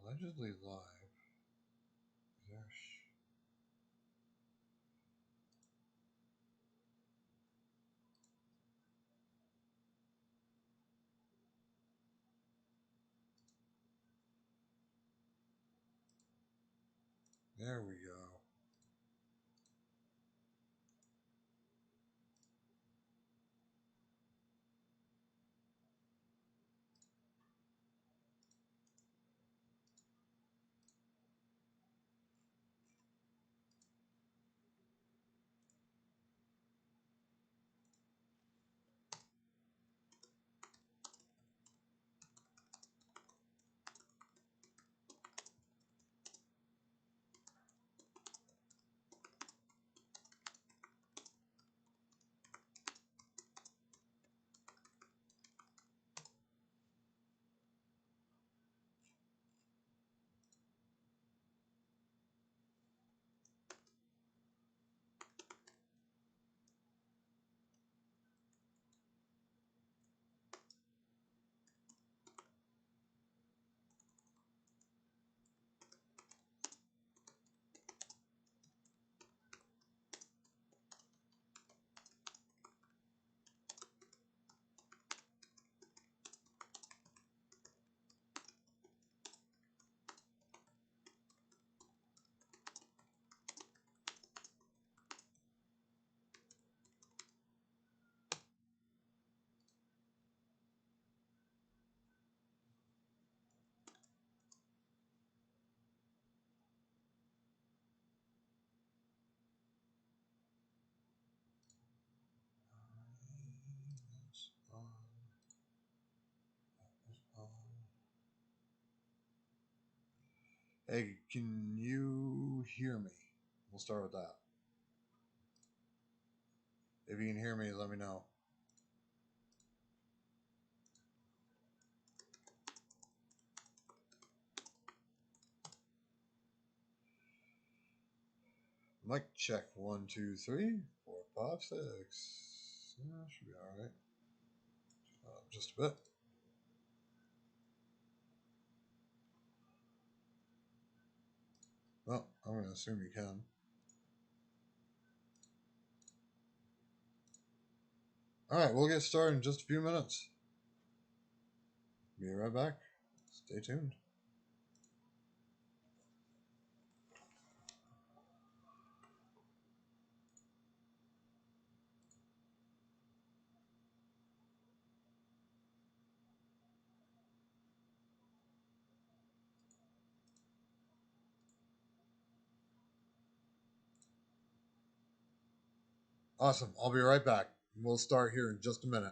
Allegedly live. There we go. Hey, can you hear me? We'll start with that. If you can hear me, let me know. Mic check. 1, 2, 3, 4, 5, 6. Yeah, should be all right. Just a bit. Well, I'm going to assume you can. All right, we'll get started in just a few minutes. Be right back. Stay tuned. Awesome. I'll be right back. We'll start here in just a minute.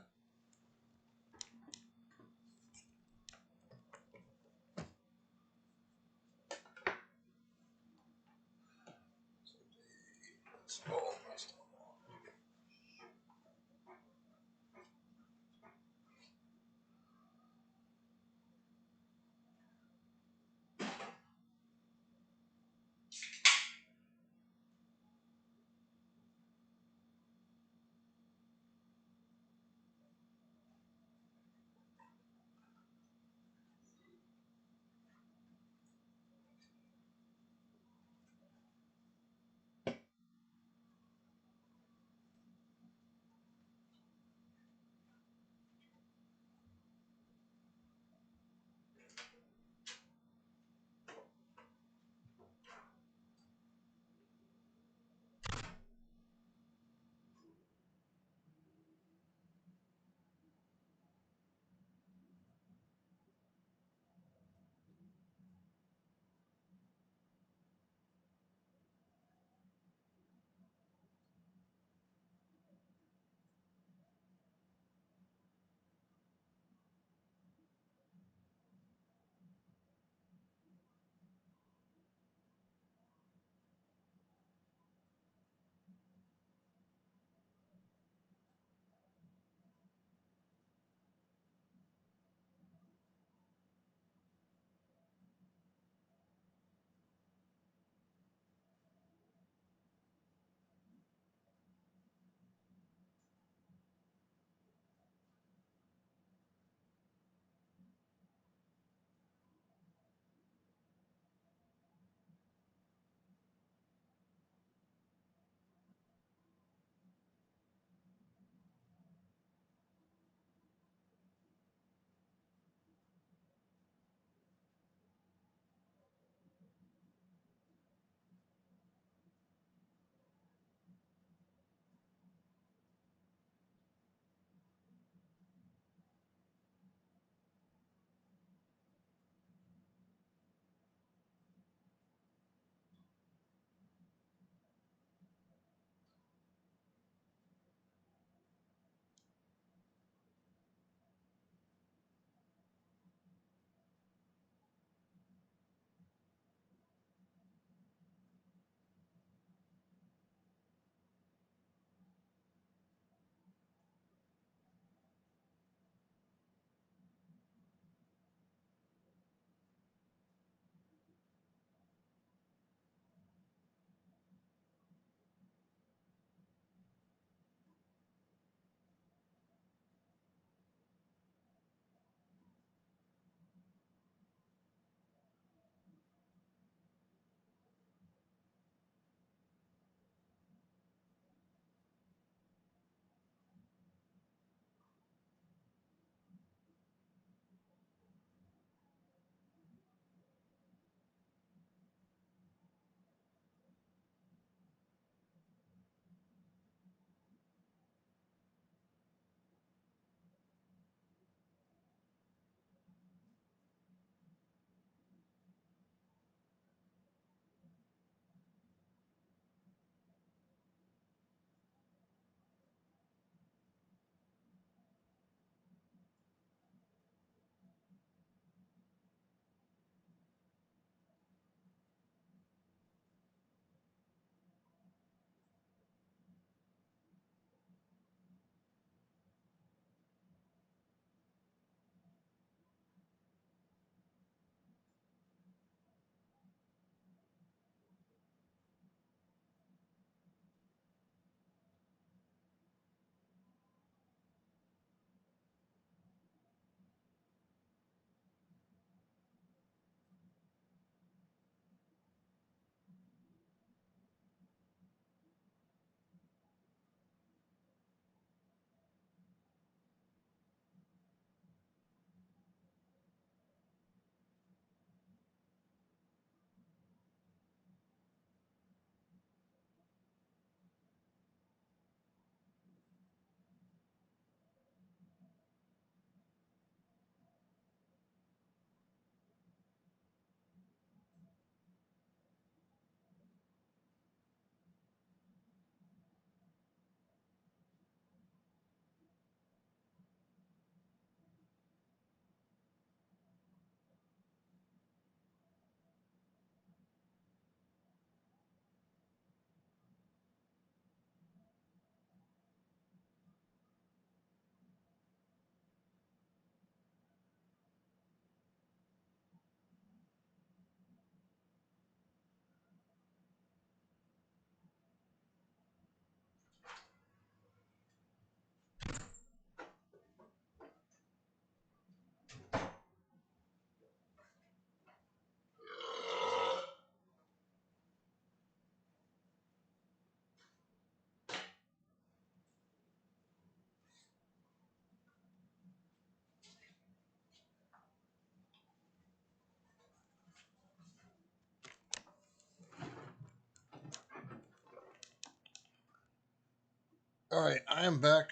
All right, I am back.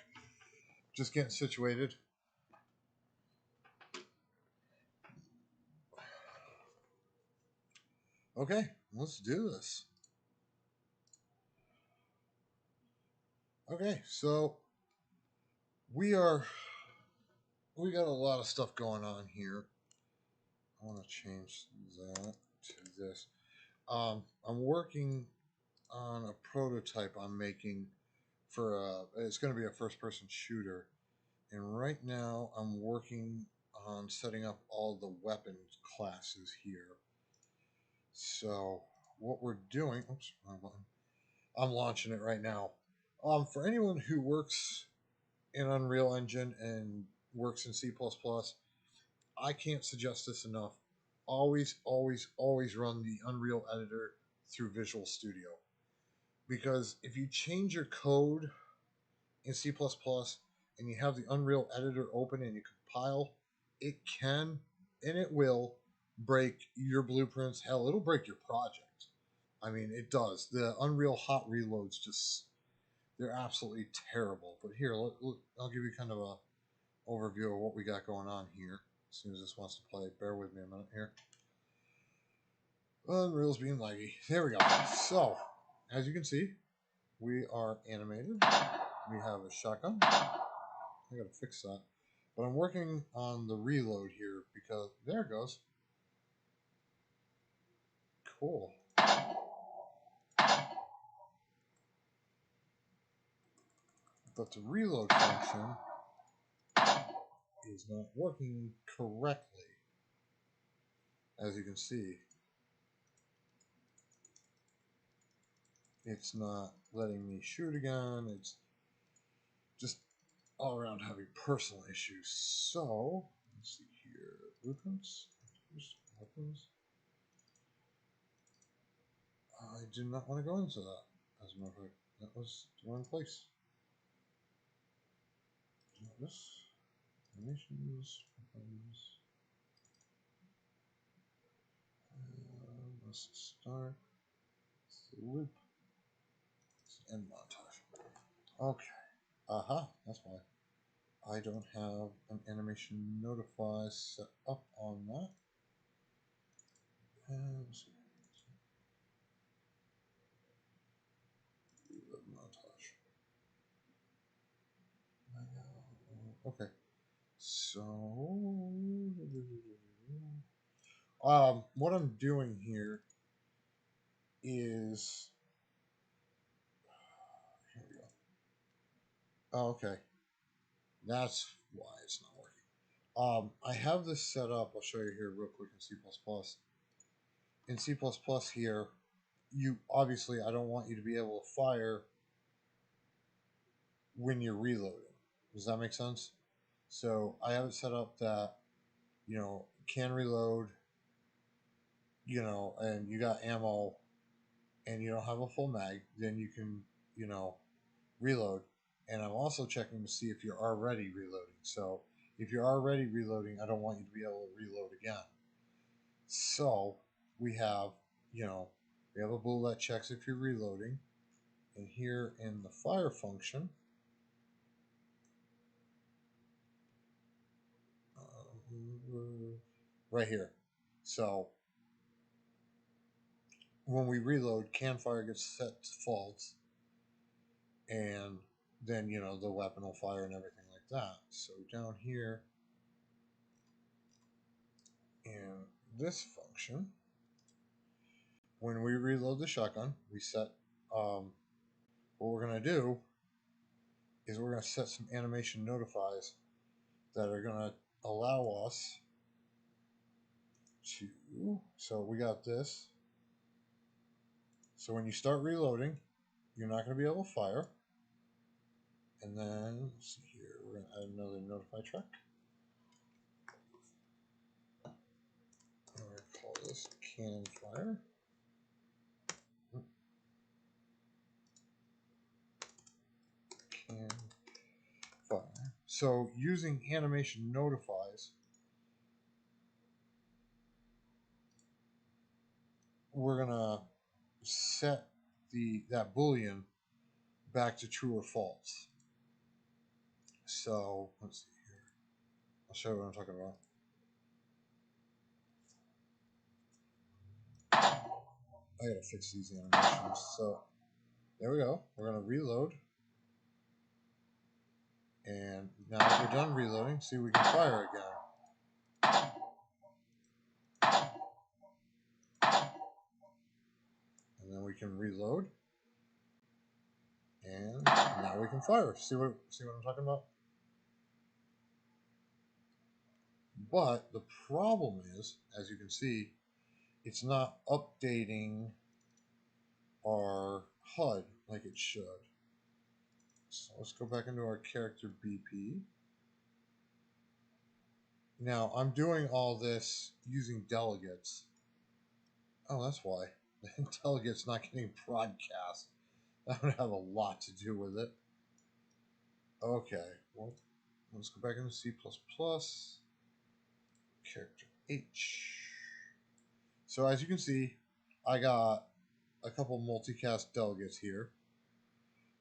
Just getting situated. Okay, let's do this. Okay, so we are we got a lot of stuff going on here. I want to change that to this. I'm working on a prototype I'm making for it's going to be a first person shooter, and right now I'm working on setting up all the weapons classes here. So what we're doing, oops, wrong button. I'm launching it right now. For anyone who works in Unreal Engine and works in C++, I can't suggest this enough. Always, always, always run the Unreal Editor through Visual Studio. Because if you change your code in C++ and you have the Unreal Editor open and you compile, it can and it will break your blueprints. Hell, it'll break your project. I mean, it does. The Unreal hot reloads they're absolutely terrible. But here, I'll give you kind of a overview of what we got going on here. As soon as this wants to play, bear with me a minute here. Unreal's being laggy. There we go. So, as you can see, we are animated. We have a shotgun. I gotta fix that. But I'm working on the reload here because there it goes. Cool. But the reload function is not working correctly. As you can see, it's not letting me shoot again. It's just all around having personal issues. So, let's see here. Blueprints. Weapons. I did not want to go into that. As a matter of fact, that was the wrong place. This. Animations. Weapons. Let's start. It's the loop. It's the end montage. Okay. Aha, that's why. I don't have an animation notify set up on that. And let's see. Montage. Okay. So, what I'm doing here is, here we go. Oh, okay, that's why it's not working. I have this set up. I'll show you here real quick in C++. In C++ here, you obviously I don't want you to be able to fire when you're reloading. Does that make sense? So I have it set up that can reload, and you got ammo and you don't have a full mag, then you can, reload. And I'm also checking to see if you're already reloading. So if you're already reloading, I don't want you to be able to reload again. So we have, we have a bool that checks if you're reloading. And here in the fire function, right here. So when we reload, can fire gets set to false, and then the weapon will fire and everything like that. So down here in this function, when we reload the shotgun, we set what we're going to do is we're going to set some animation notifies that are going to allow us to, so we got this. So when you start reloading, you're not going to be able to fire. And then, let's see here, we're going to add another notify track. I'm going to call this can fire. Can fire. So using animation notifies, we're going to set that boolean back to true or false. So let's see here. I'll show you what I'm talking about. I gotta fix these animations. So there we go. We're gonna reload. And now that we're done reloading, see, we can fire again. And then we can reload. And now we can fire. See what I'm talking about? But the problem is, as you can see, it's not updating our HUD like it should. So let's go back into our character BP. Now I'm doing all this using delegates. Oh, that's why. The delegate's not getting broadcast. That would have a lot to do with it. Okay, well, let's go back into C++. Character H. So as you can see, I got a couple multicast delegates here.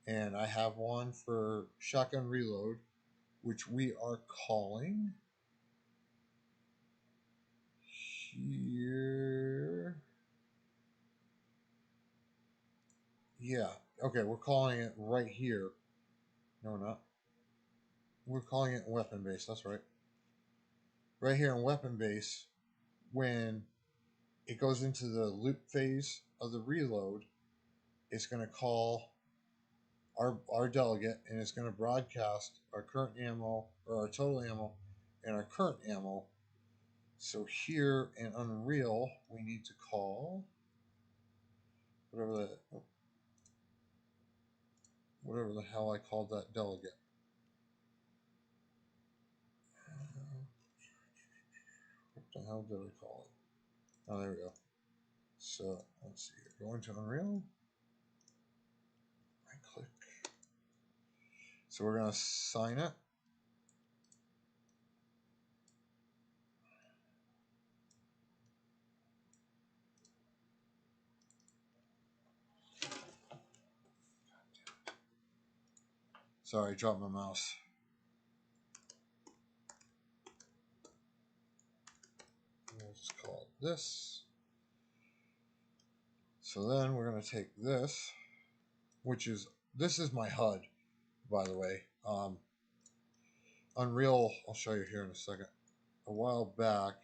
And I have one for shotgun reload, which we are calling here. Yeah, okay, we're calling it right here. No, we're not. We're calling it weapon base, that's right. Right here in weapon base, when it goes into the loop phase of the reload, it's going to call our delegate, and it's going to broadcast our current ammo, or our total ammo, and our current ammo. So here in Unreal, we need to call whatever the hell I called that delegate. What the hell did I call it? Oh, there we go. So let's see here. Go into Unreal. Right click. So we're going to sign it. Sorry, I dropped my mouse. We'll just call it this. So then we're going to take this, this is my HUD, by the way. Unreal, I'll show you here in a second. A while back,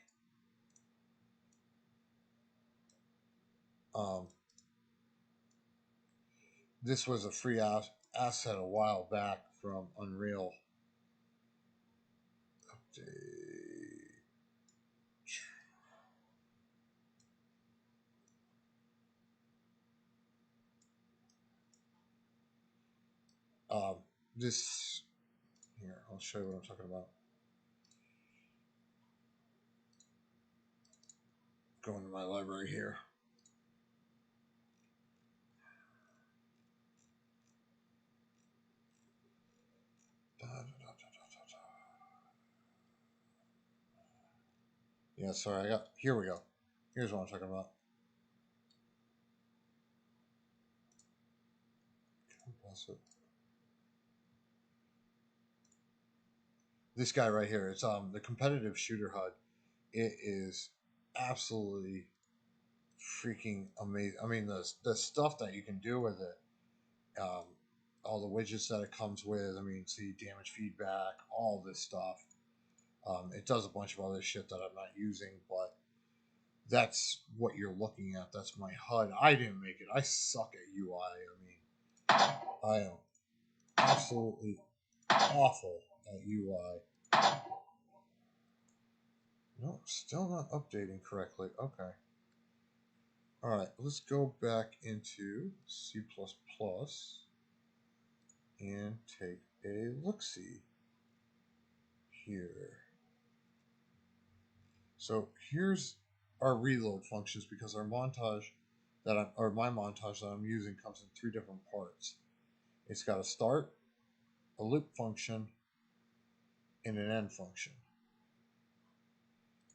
this was a free asset a while back from Unreal. Update. This here, I'll show you what I'm talking about. Go into my library here. Yeah, sorry, here we go. Here's what I'm talking about. This guy right here, it's the competitive shooter HUD. It is absolutely freaking amazing. I mean, the stuff that you can do with it, all the widgets that it comes with. I mean, see damage feedback, all this stuff. It does a bunch of other shit that I'm not using, but that's what you're looking at. That's my HUD. I didn't make it. I suck at UI. I mean, I am absolutely awful at UI. No, still not updating correctly. Okay. All right, let's go back into C++ and take a look-see here. So here's our reload functions, because our montage my montage that I'm using comes in 3 different parts. It's got a start, a loop function, and an end function.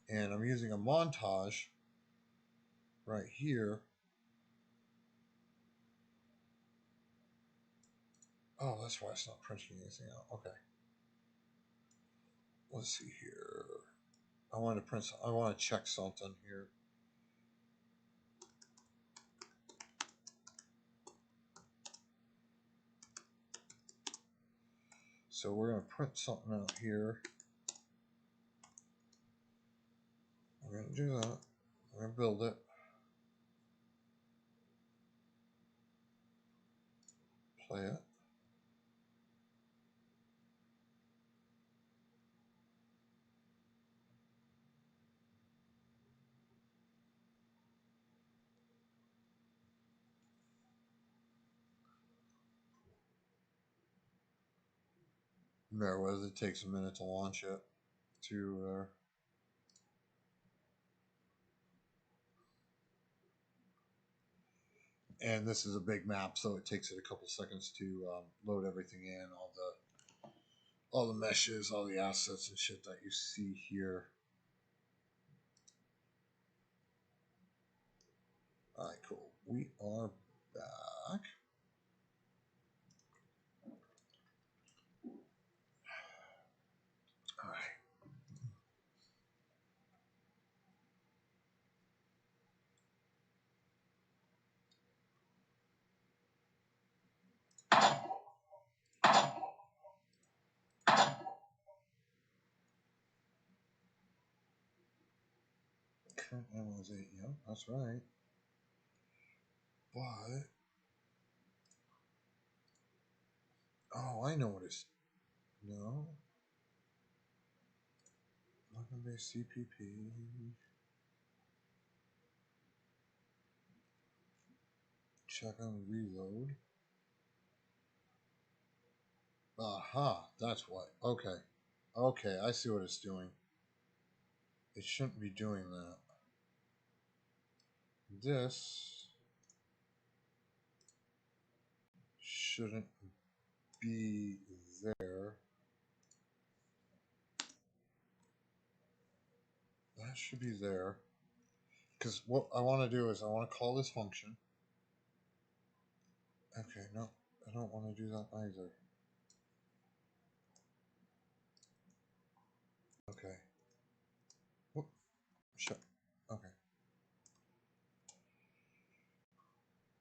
And I'm using a montage right here Oh, that's why it's not printing anything out. Okay. Let's see here. I want to print. I want to check something here. So we're going to print something out here. We're going to do that. We're going to build it. Play it. There was. It takes a minute to launch it. To and this is a big map, so it takes it a couple seconds to load everything in, all the meshes, all the assets and shit that you see here. All right, cool. We are back. All right. Current ammo is 8. Yep, that's right. But oh, I know what it's. No. Weapon based CPP. Shotgun reload. Aha, that's what. Okay. Okay, I see what it's doing. It shouldn't be doing that. This shouldn't be there. That should be there. Because what I want to do is I want to call this function. Okay, no, I don't want to do that either. Okay. Whoop, shut. Okay.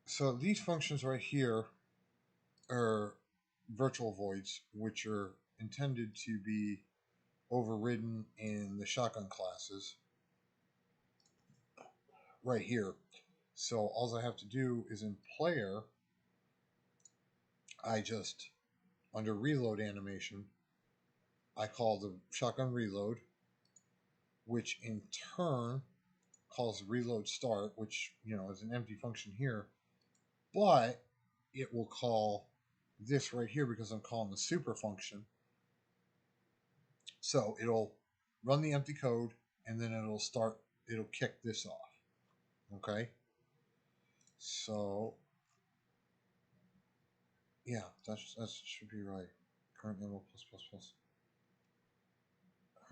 So these functions right here are virtual voids, which are intended to be overridden in the shotgun classes right here. So all I have to do is in player, I just, under reload animation, I call the shotgun reload, which in turn calls reload start, which, is an empty function here, but it will call this right here because I'm calling the super function. So it'll run the empty code and then it'll kick this off. Okay. So yeah, that should be right. Current ammo plus plus plus.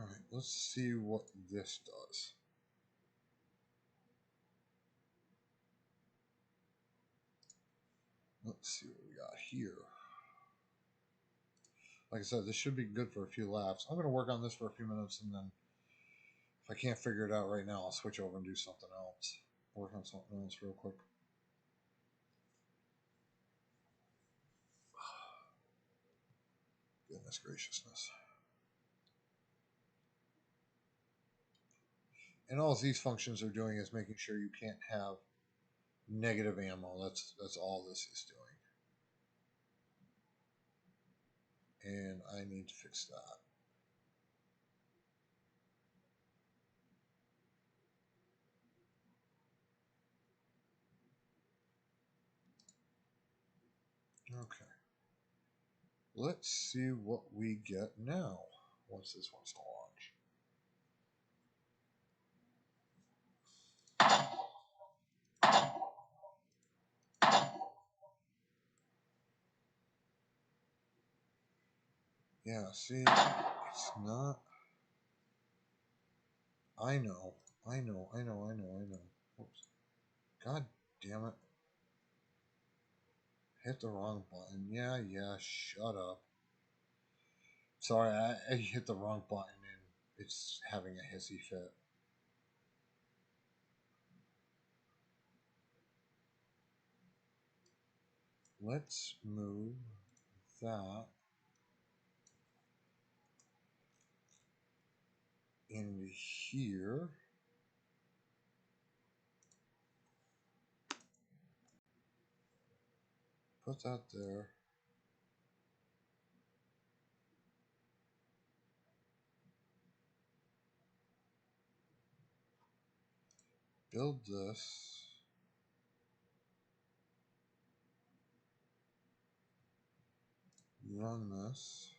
All right, let's see what this does. Let's see what we got here. Like I said, this should be good for a few laps. I'm going to work on this for a few minutes, and then if I can't figure it out right now, I'll switch over and do something else. Work on something else real quick. Goodness graciousness. And all these functions are doing is making sure you can't have negative ammo. That's all this is doing. And I need to fix that. Okay. Let's see what we get now once this wants to launch. Yeah, see, it's not. I know. Oops. God damn it. Hit the wrong button. Yeah, shut up. Sorry, I hit the wrong button and it's having a hissy fit. Let's move that into here. Put that there. Build this. Run this.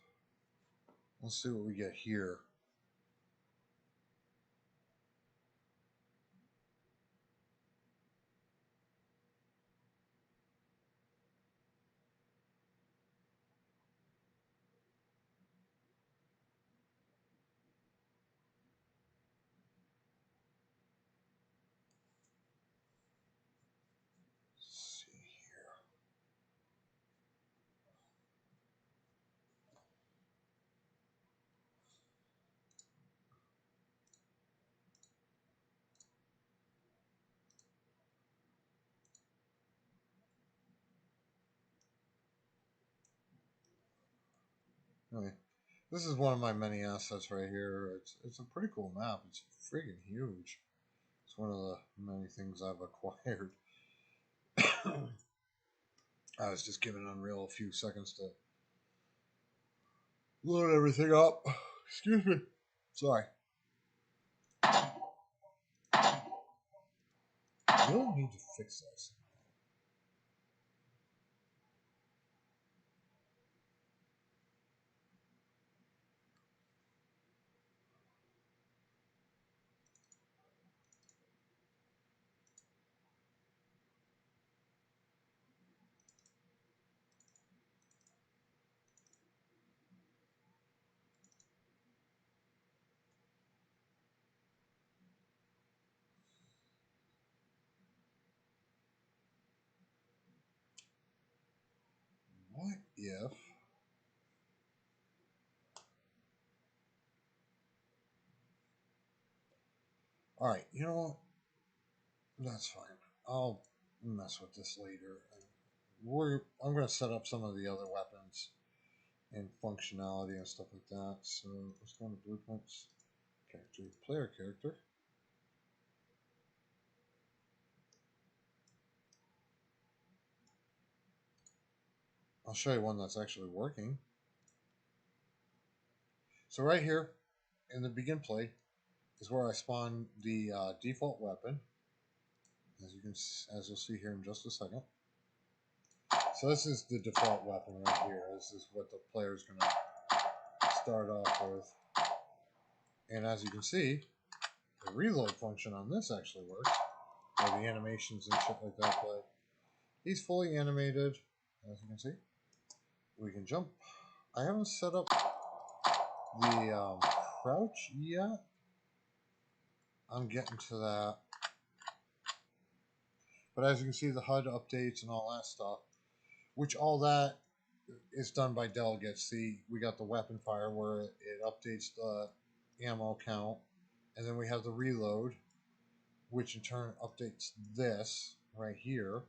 Let's see what we get here. Let's see here. Okay. This is one of my many assets right here. It's a pretty cool map. It's friggin' huge. It's one of the many things I've acquired. I was just giving Unreal a few seconds to load everything up. Excuse me. Sorry. I really need to fix this. What if... Alright, you know what? That's fine. I'll mess with this later. I'm going to set up some of the other weapons and functionality and stuff like that. So let's go to blueprints. Character, player character. I'll show you one that's actually working. So right here in the begin play is where I spawn the default weapon, as you'll see here in just a second. So this is the default weapon right here. This is what the player is going to start off with. And as you can see, the reload function on this actually works, or the animations and shit like that. But he's fully animated, as you can see. We can jump. I haven't set up the crouch yet. I'm getting to that. But as you can see, the HUD updates and all that stuff, which all that is done by delegates. See, we got the weapon fire where it updates the ammo count, and then we have the reload, which in turn updates this right here.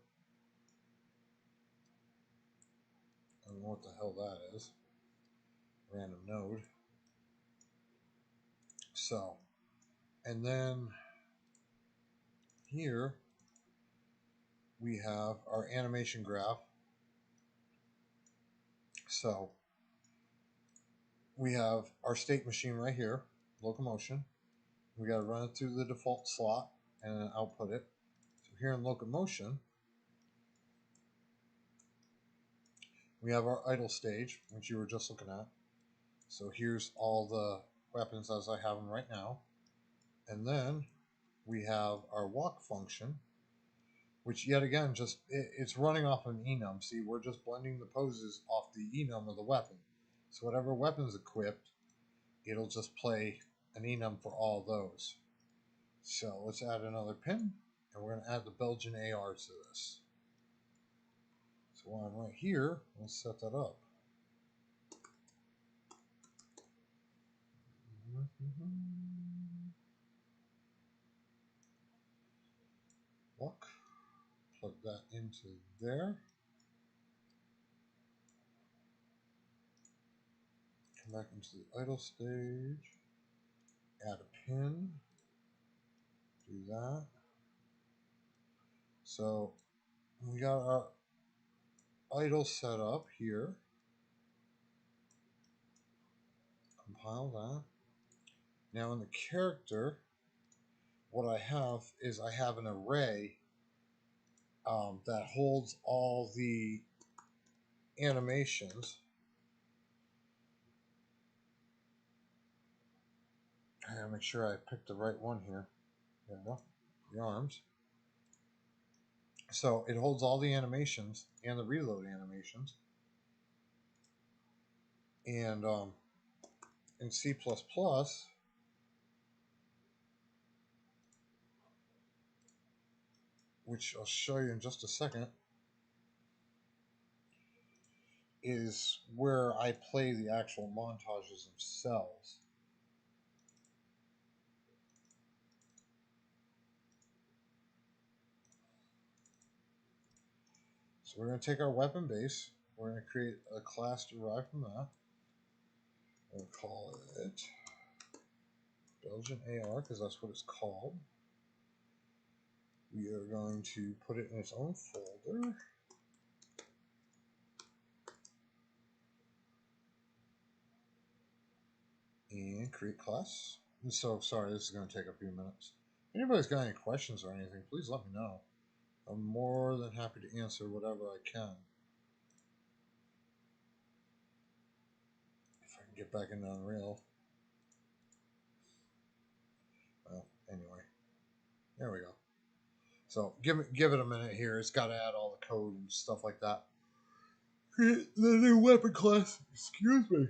I don't know what the hell that is. Random node. So, and then here we have our animation graph. So we have our state machine right here, locomotion. We got to run it through the default slot and then output it. So here in locomotion, we have our idle stage, which you were just looking at. So here's all the weapons as I have them right now. And then we have our walk function, which yet again, it's running off an enum. See, we're just blending the poses off the enum of the weapon. So whatever weapon's equipped, it'll just play an enum for all those. So let's add another pin, and we're going to add the Belgian AR to this. So So while I'm right here, let's set that up. Look, plug that into there. Come back into the idle stage. Add a pin. Do that. So we got our idle set up here. Compile that. Now in the character, what I have is I have an array that holds all the animations. I gotta make sure I picked the right one here. There we go. The arms. So it holds all the animations and the reload animations. And in C++, which I'll show you in just a second, is where I play the actual montages themselves. So we're going to take our weapon base. We're going to create a class derived from that. We'll call it Belgian AR because that's what it's called. We are going to put it in its own folder. And create class. And so, sorry, this is going to take a few minutes. If anybody's got any questions or anything, please let me know. I'm more than happy to answer whatever I can. If I can get back into Unreal. Well, anyway. There we go. So give it a minute here. It's got to add all the code and stuff like that. Create the new weapon class. Excuse me.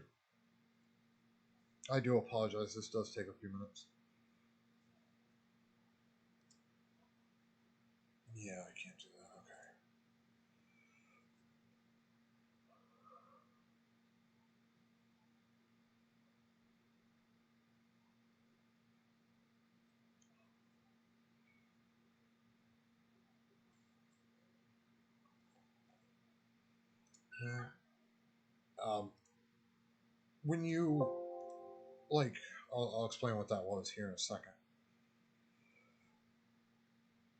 I do apologize. This does take a few minutes. Yeah, I can't do that. Okay. When you like, I'll explain what that was here in a second.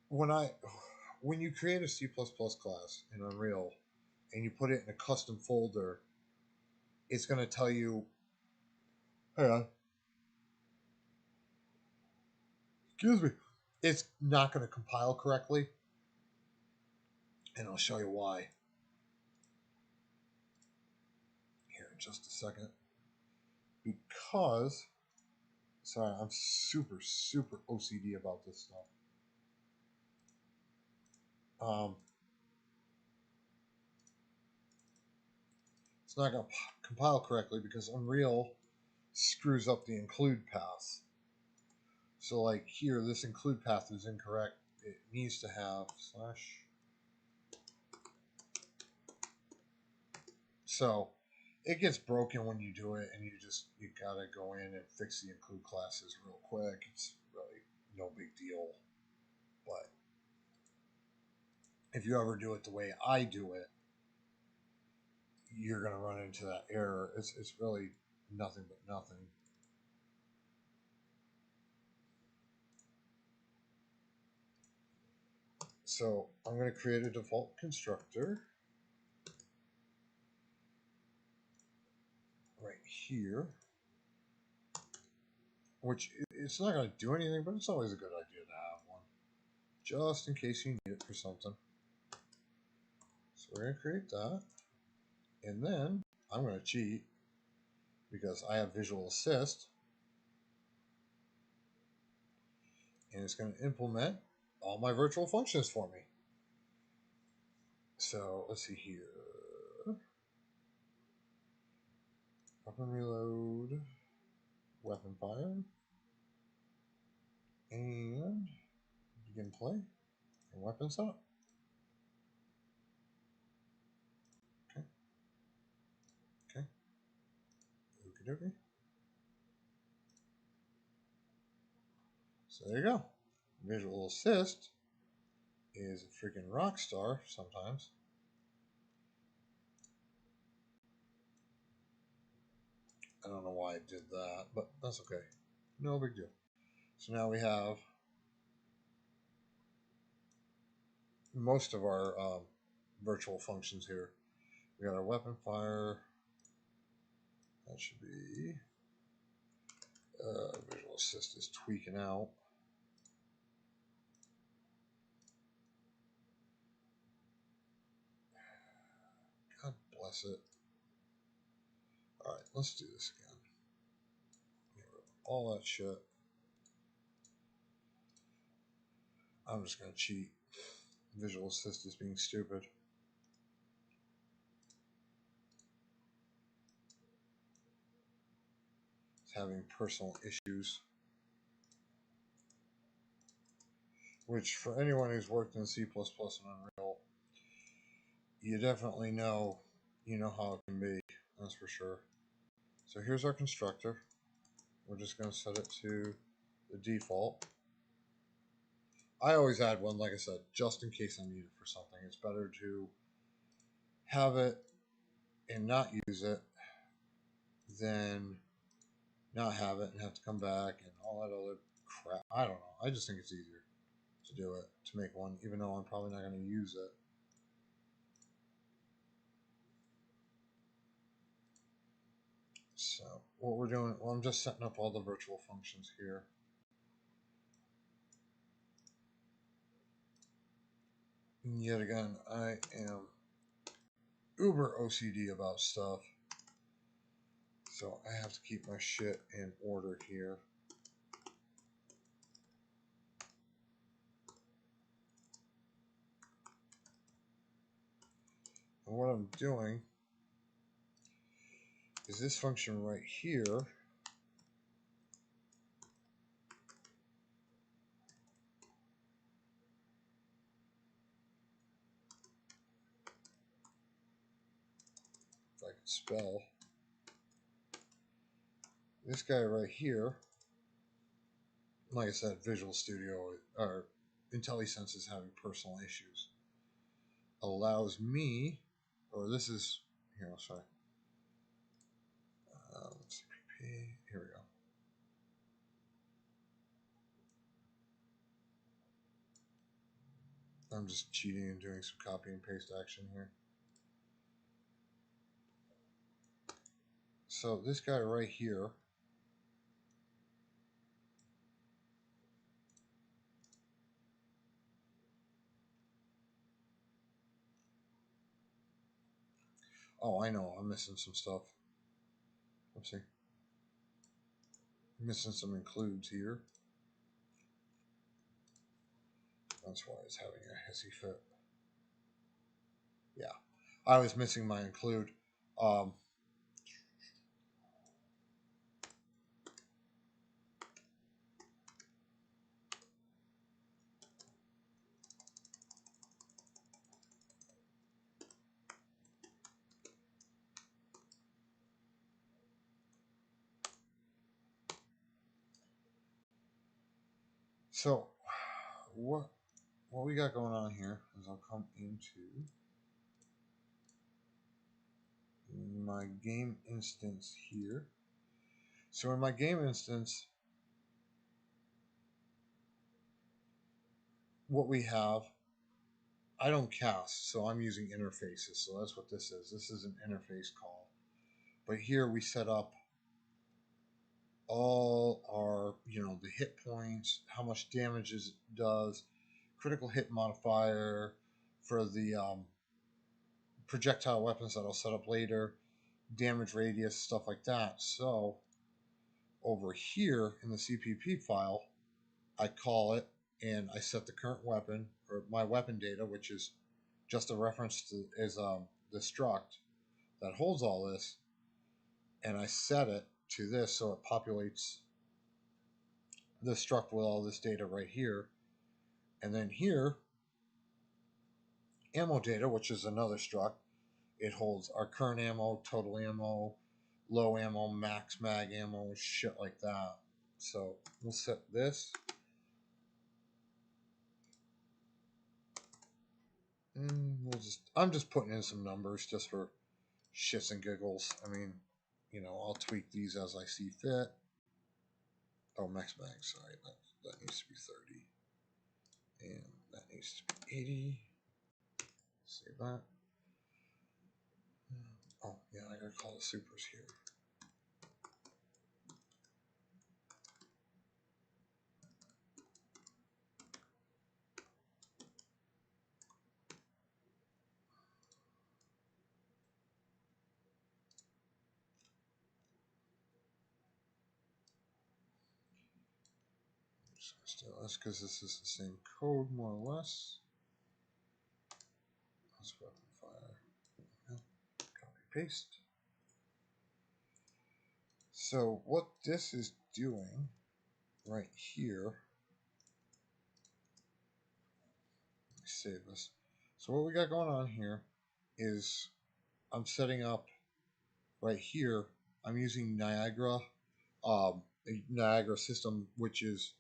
When you create a C++ class in Unreal and you put it in a custom folder, it's going to tell you, hang on, excuse me, it's not going to compile correctly, and I'll show you why here in just a second. Because, sorry, I'm super OCD about this stuff. It's not going to compile correctly because Unreal screws up the include path. So like here, this include path is incorrect. It needs to have slash. So it gets broken when you do it, and you gotta go in and fix the include classes real quick. It's really no big deal. But if you ever do it the way I do it, you're gonna run into that error. It's really nothing but nothing. So I'm going to create a default constructor right here, which it's not going to do anything, but it's always a good idea to have one, just in case you need it for something. So we're going to create that, and then I'm going to cheat because I have Visual Assist, and it's going to implement all my virtual functions for me. So let's see here. Weapon reload, weapon fire, and begin play, and weapon setup. Okay. So there you go. Visual Assist is a freaking rock star sometimes. I don't know why I did that, but that's okay. No big deal. So now we have most of our virtual functions here. We got our weapon fire. That should be Visual Assist is tweaking out. God bless it. All right, let's do this again. All that shit. I'm just gonna cheat. Visual Assist is being stupid. It's having personal issues. Which, for anyone who's worked in C++ and Unreal, you definitely know, you know how it can be. That's for sure. So here's our constructor. We're just going to set it to the default. I always add one, like I said, just in case I need it for something. It's better to have it and not use it than not have it and have to come back and all that other crap. I don't know. I just think it's easier to do it, to make one, even though I'm probably not going to use it. So what we're doing, well, I'm just setting up all the virtual functions here. And yet again, I am uber OCD about stuff. So I have to keep my shit in order here. And what I'm doing is this function right here. If I could spell. This guy right here, like I said, Visual Studio or IntelliSense is having personal issues. Allows me, or this is, here, sorry. CPP, here we go. I'm just cheating and doing some copy and paste action here. So this guy right here, oh, I know, I'm missing some stuff. Oopsie. I'm missing some includes here. That's why it's having a hissy fit. Yeah, I was missing my include. So what we got going on here is I'll come into my game instance here. So in my game instance, what we have, I don't cast, so I'm using interfaces. So that's what this is. This is an interface call. But here we set up all our, the hit points, how much damage it does, critical hit modifier for the projectile weapons that I'll set up later, damage radius, stuff like that. So over here in the CPP file, I call it and I set the current weapon or my weapon data, which is just a reference to the struct that holds all this, and I set it to this so it populates the struct with all this data right here. And then here, ammo data, which is another struct. It holds our current ammo, total ammo, low ammo, max mag ammo, shit like that. So we'll set this. I'm just putting in some numbers just for shits and giggles. I mean, I'll tweak these as I see fit. Oh, max mag, sorry, that needs to be 30. And that needs to be 80. Save that. Oh, yeah, I gotta call the supers here. Still, that's because this is the same code, more or less. That's weapon fire. Yeah. Copy, paste. So what this is doing right here, let me save this. So what we got going on here is I'm setting up right here. I'm using Niagara, a Niagara system, which is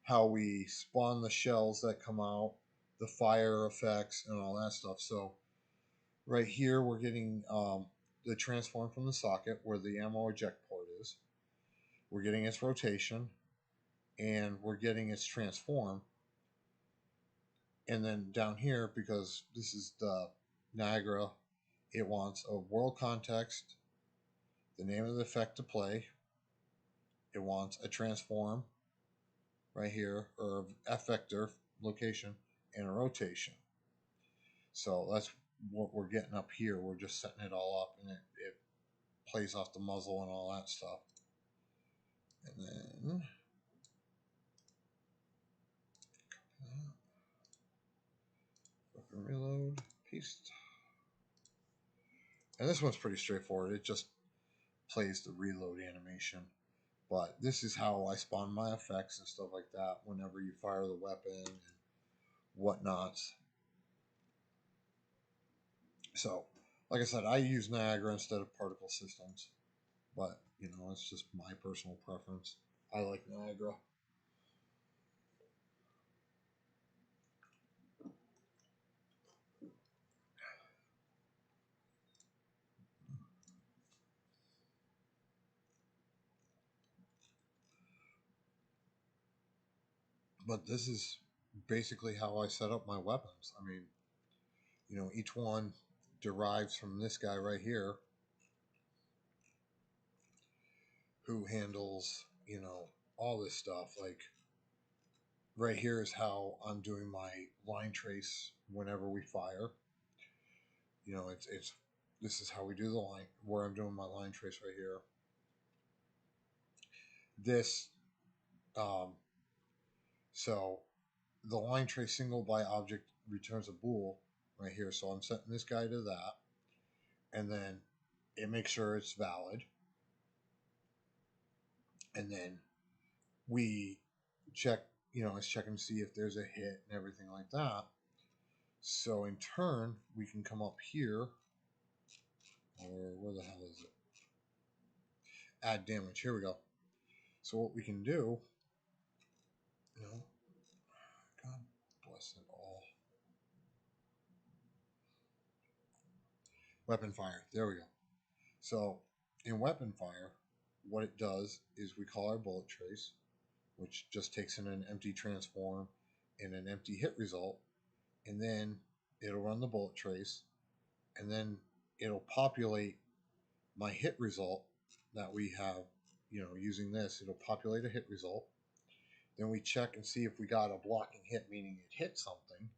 how we spawn the shells that come out, the fire effects, and all that stuff. So right here, we're getting the transform from the socket where the ammo eject port is. We're getting its rotation, and we're getting its transform. And then down here, because this is the Niagara, it wants a world context, the name of the effect to play. It wants a transform right here, or F vector location, and a rotation. So that's what we're getting up here. We're just setting it all up, and it plays off the muzzle and all that stuff. And then weapon reload, paste. And this one's pretty straightforward. It just plays the reload animation. But this is how I spawn my effects and stuff like that whenever you fire the weapon and whatnots. So, like I said, I use Niagara instead of particle systems. But, it's just my personal preference. I like Niagara. But this is basically how I set up my weapons. I mean, each one derives from this guy right here who handles, all this stuff. Like right here is how I'm doing my line trace whenever we fire. It's this is how we do the line, where I'm doing my line trace right here. This so the line trace single by object returns a bool right here. So I'm setting this guy to that, and then it makes sure it's valid. And then we check, it's checking to see if there's a hit and everything like that. So in turn, we can come up here, or where the hell is it? Add damage. Here we go. So what we can do, God bless it all. Weapon fire. There we go. So in weapon fire, what it does is we call our bullet trace, which just takes in an empty transform and an empty hit result, and then it'll run the bullet trace, and then it'll populate my hit result that we have, using this. It'll populate a hit result. Then we check and see if we got a blocking hit, meaning it hit something,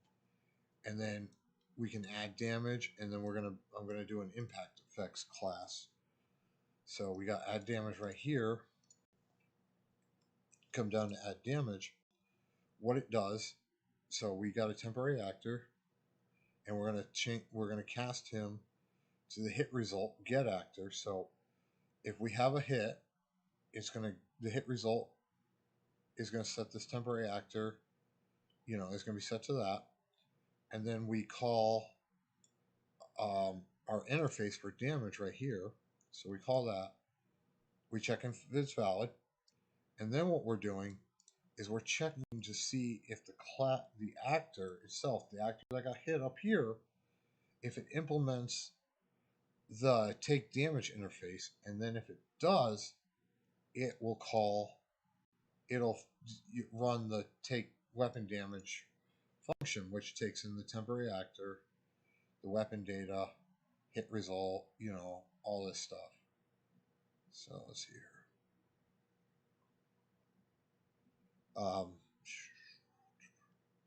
and then we can add damage, and then I'm gonna do an impact effects class. So we got add damage right here. Come down to add damage. What it does, so we got a temporary actor, and we're gonna cast him to the hit result get actor. So if we have a hit, the hit result is gonna set this temporary actor, is gonna be set to that, and then we call our interface for damage right here. So we call that. We check if it's valid, and then what we're doing is we're checking to see if the actor itself, the actor that got hit up here, if it implements the take damage interface, and then if it does, it will it'll run the take weapon damage function, which takes in the temporary actor, the weapon data, hit result, all this stuff. So let's see here.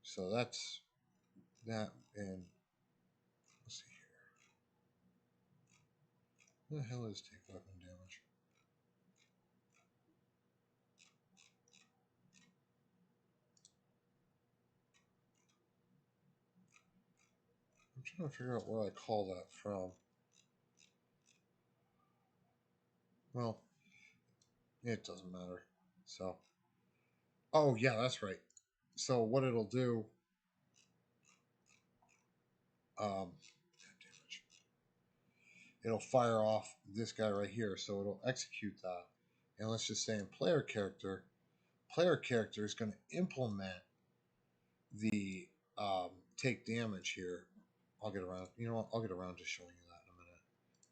So that's that, and let's see here. What the hell is take weapon damage? I'm trying to figure out what I call that from. Well, it doesn't matter. So, oh yeah, that's right. So what it'll do, damage. It'll fire off this guy right here. So it'll execute that, and let's just say in player character is going to implement the take damage here. I'll get around. You know what? I'll get around to showing you that in a minute.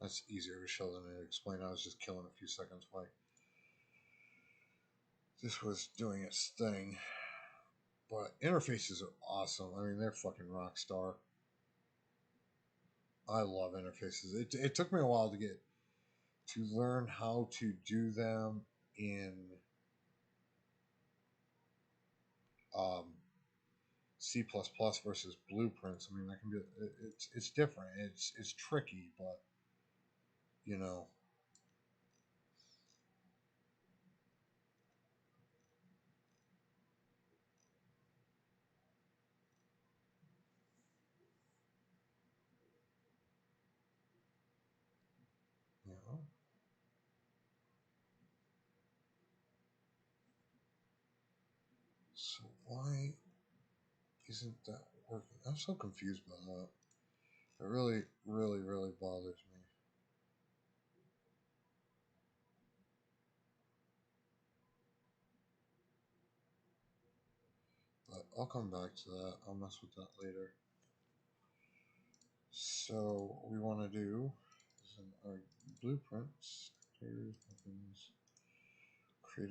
That's easier to show than to explain. I was just killing a few seconds while this was doing its thing. But interfaces are awesome. I mean, they're fucking rock star. I love interfaces. It took me a while to learn how to do them in um, C++ versus blueprints. I mean, that can be it's different. It's tricky, but you know. You know. So why isn't that working? I'm so confused by that. It really, really, really bothers me. But I'll come back to that. I'll mess with that later. So what we want to do is in our blueprints, create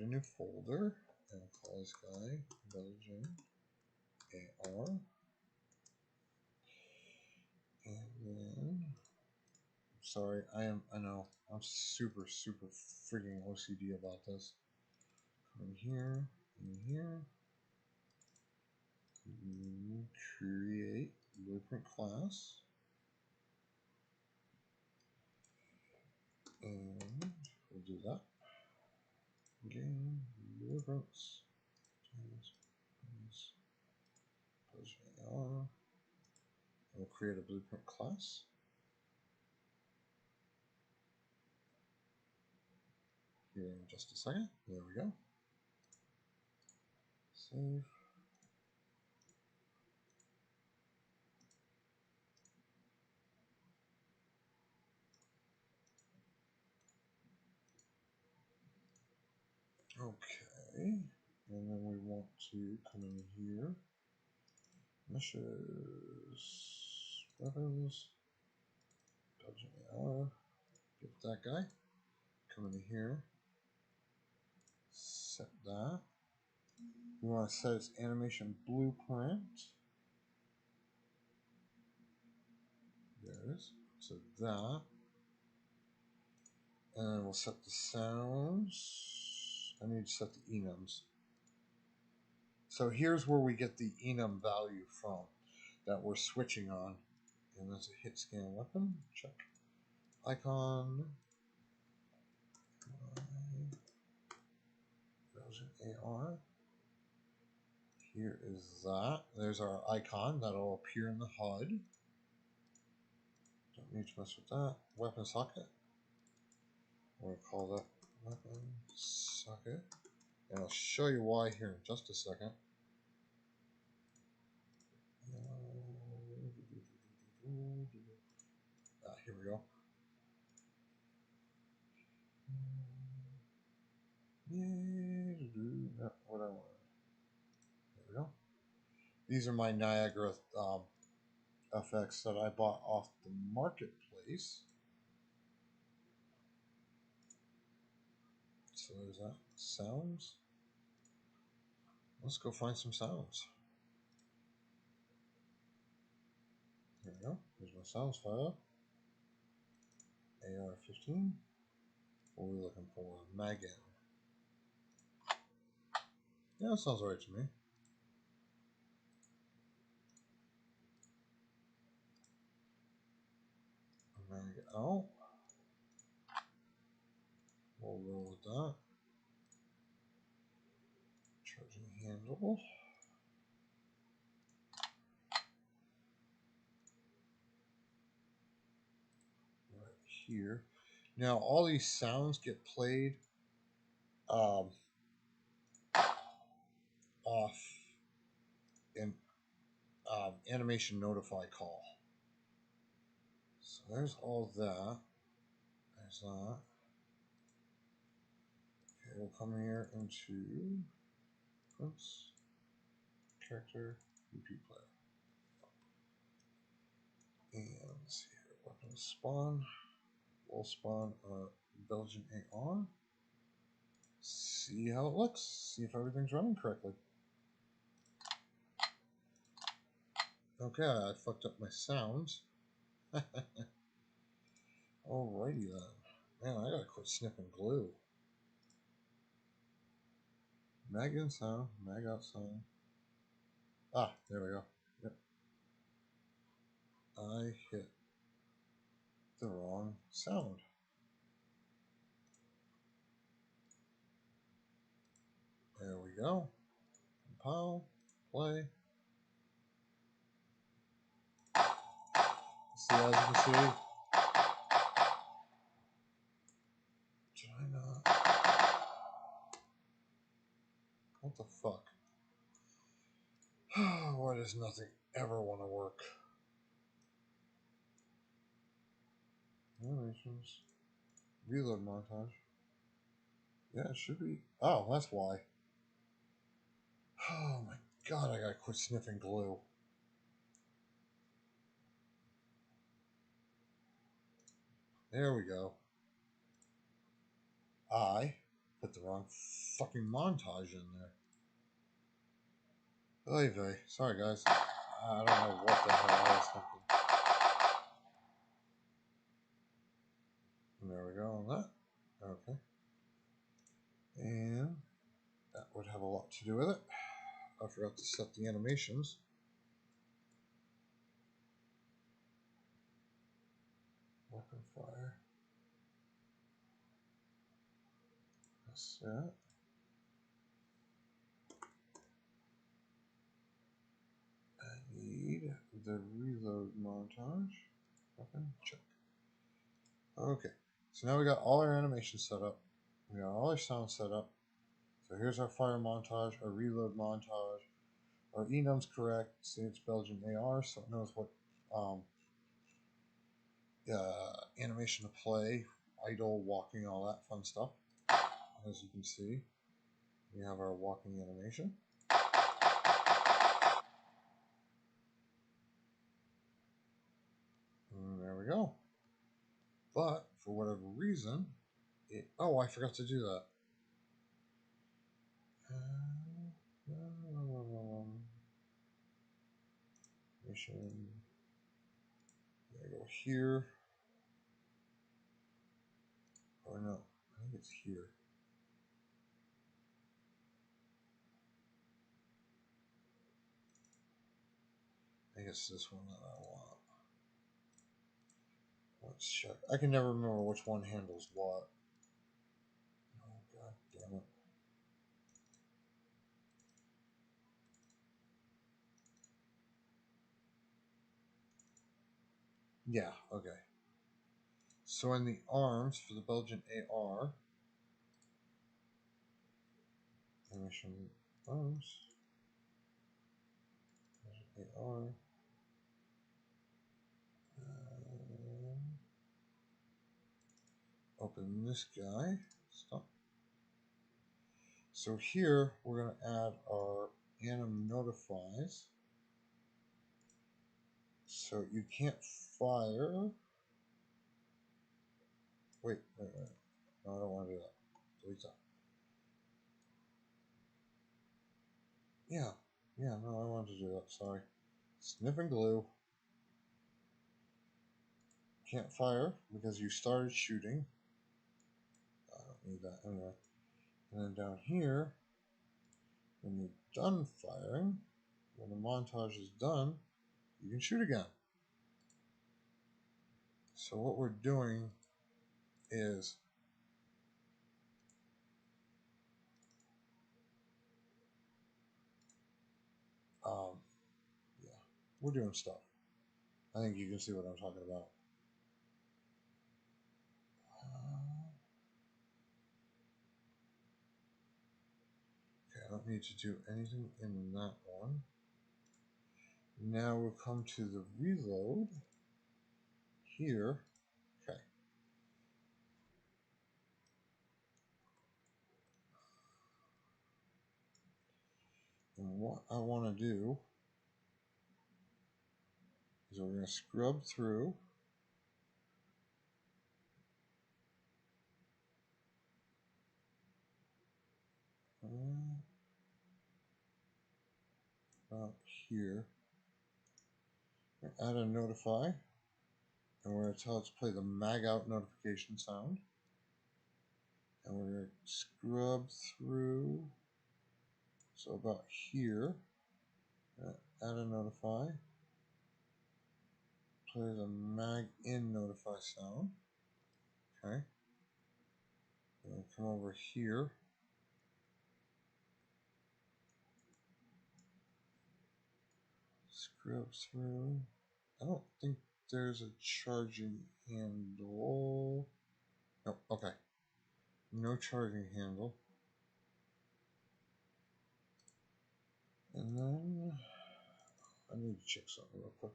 a new folder, and we'll call this guy Belgian AR. And then, sorry, I know, I'm super, super freaking OCD about this. Come in here, create blueprint class. And we'll do that. Game blueprints. We'll create a blueprint class. Here in just a second. There we go. Save. Okay. And then we want to come in here. Meshes. Weapons. Belgian AR. Get that guy. Come in here. Set that. We want to set its animation blueprint. There it is. So that. And then we'll set the sounds. I need to set the enums. So here's where we get the enum value from that we're switching on. And that's a hit scan weapon. Check. Icon. Belgian AR. Here is that. There's our icon that'll appear in the HUD. Don't need to mess with that. Weapon socket. We'll call that weapon socket. And I'll show you why here in just a second. Here we go. Not what I want. There we go. These are my Niagara effects that I bought off the marketplace. So there's that. Sounds. Let's go find some sounds. There we go. Here's my sounds file. AR-15. What are we looking for? Magan. Yeah, that sounds right to me. Oh. We'll roll with that. Charging handle. Right here. Now, all these sounds get played off in animation notify call. So there's all that. There's that. Okay, we'll come here into oops, character repeat player. And let's see here. Weapon spawn. We'll spawn a Belgian AR. See how it looks. See if everything's running correctly. Okay, I fucked up my sounds. Alrighty then. Man, I gotta quit sniffing glue. Mag in sound, mag out sound. Ah, there we go. Yep. I hit the wrong sound. There we go. Compile, play. See, as you can see, did I not? What the fuck? Why does nothing ever want to work? Animations. Reload montage. Yeah, it should be. Oh, that's why. Oh my god, I gotta quit sniffing glue. There we go. I put the wrong fucking montage in there. Oy vey. Sorry, guys. I don't know what the hell I was thinking. And there we go on that. Okay. And that would have a lot to do with it. I forgot to set the animations. Weapon fire. That's that. I need the reload montage. Weapon check. Okay. So now we got all our animations set up. We got all our sounds set up. So here's our fire montage, our reload montage. Our enum's correct. See, it's Belgian AR, so it knows what animation to play, idle, walking, all that fun stuff. As you can see, we have our walking animation. And there we go. But for whatever reason, oh, I forgot to do that. Animation. I go here. Or no, I think it's here. I think it's this one that I want. Let's check. I can never remember which one handles what. Oh, god damn it. Yeah, okay. So in the arms for the Belgian AR, animation arms, Belgian AR, open this guy, stop. So here we're going to add our anim notifies. So you can't fire. Wait. No, I don't want to do that. Delete that. Yeah. No, I wanted to do that. Sorry. Snip and glue. Can't fire because you started shooting. I don't need that anyway. And then down here, when you're done firing, when the montage is done, you can shoot again. So what we're doing is yeah, we're doing stuff. I think you can see what I'm talking about. Okay, I don't need to do anything in that one. Now we'll come to the reload here. Okay. And what I want to do is we're going to scrub through. About here. Add a notify. And we're going to tell it to play the mag out notification sound. And we're going to scrub through. So about here. Add a notify. Play the mag in notify sound. Okay. And come over here. Scrub through. I don't think there's a charging handle. No, okay. No charging handle. And then I need to check something real quick.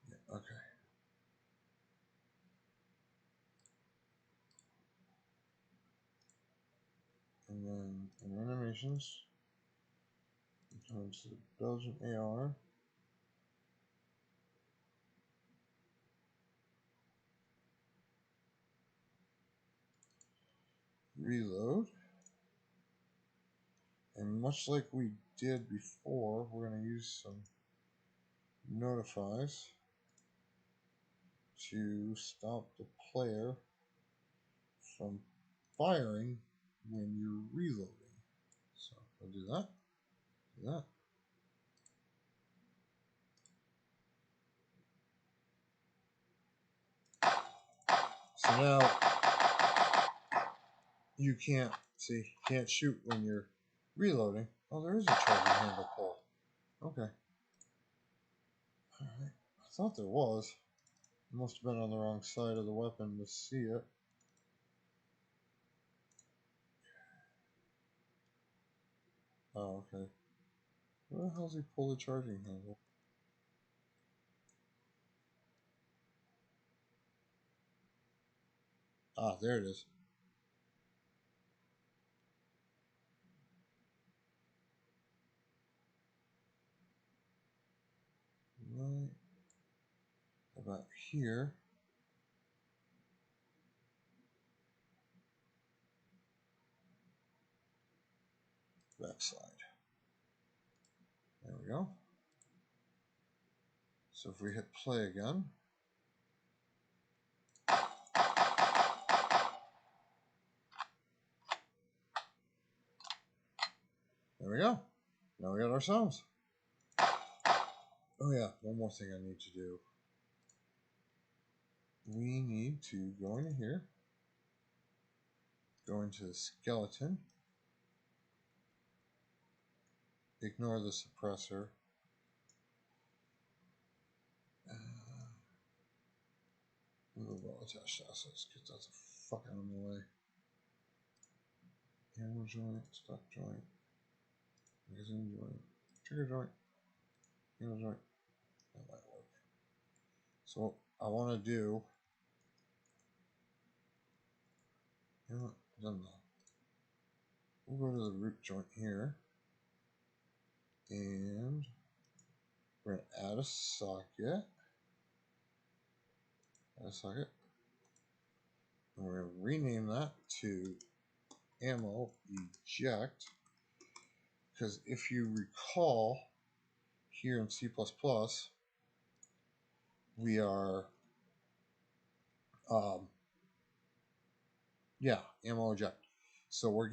Yeah, okay. And then in animations, come to the Belgian AR. Reload. And much like we did before, we're going to use some notifies to stop the player from firing when you're reloading. So I'll do that. Do that. So now you can't shoot when you're reloading. Oh, there is a charging handle pull. Okay. Alright. I thought there was. I must have been on the wrong side of the weapon to see it. Oh, okay. Where the hell does he pull the charging handle? Ah, there it is. Right about here. Backslide. There we go. So if we hit play again. There we go. Now we got our sounds. Oh yeah, one more thing I need to do. We need to go into here. Go into the skeleton. Ignore the suppressor. Remove all attached assets because that's a fuck out of the way. Handle joint, stock joint, magazine joint, trigger joint, handle joint. That might work. So what I want to do Then we'll go to the root joint here, and we're gonna add a socket. Add a socket. And we're gonna rename that to ammo eject, because if you recall, here in C++, we are, yeah, ammo eject. So we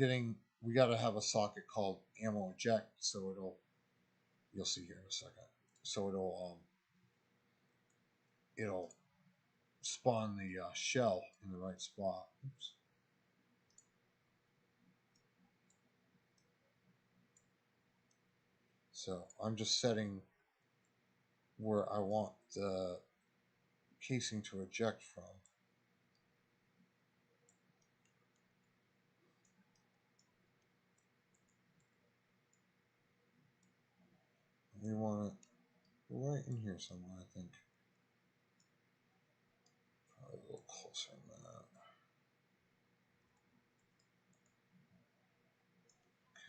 got to have a socket called ammo eject, so you'll see here in a second. So it'll spawn the shell in the right spot. Oops. So I'm just setting where I want the casing to eject from. We want it right in here somewhere, I think. Probably a little closer than that.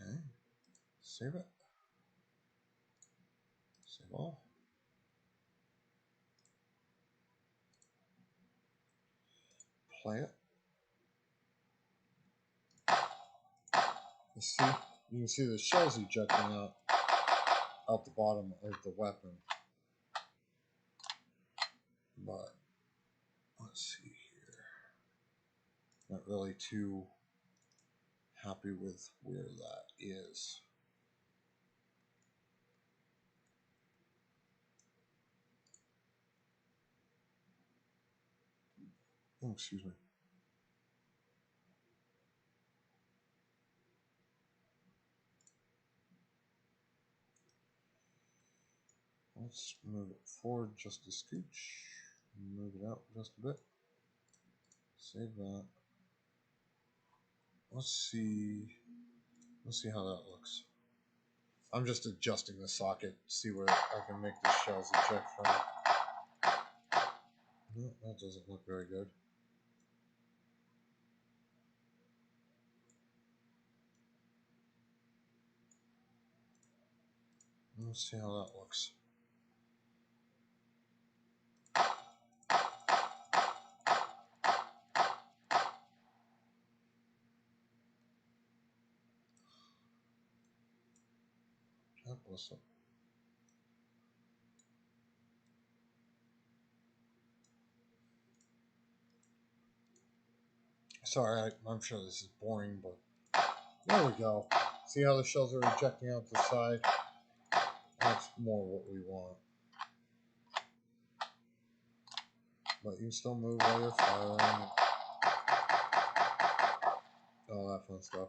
Okay. Save it. Save all. Play it. You can see the shells ejecting out the bottom of the weapon. But let's see here. Not really too happy with where that is. Oh, excuse me. Let's move it forward just a scooch. Move it out just a bit. Save that. Let's see how that looks. I'm just adjusting the socket, see where I can make the shells eject from. No, that doesn't look very good. Let's see how that looks. God bless them. Sorry, I'm sure this is boring, but there we go. See how the shells are ejecting out the side? That's more what we want. But you can still move while you're firing. All that fun stuff.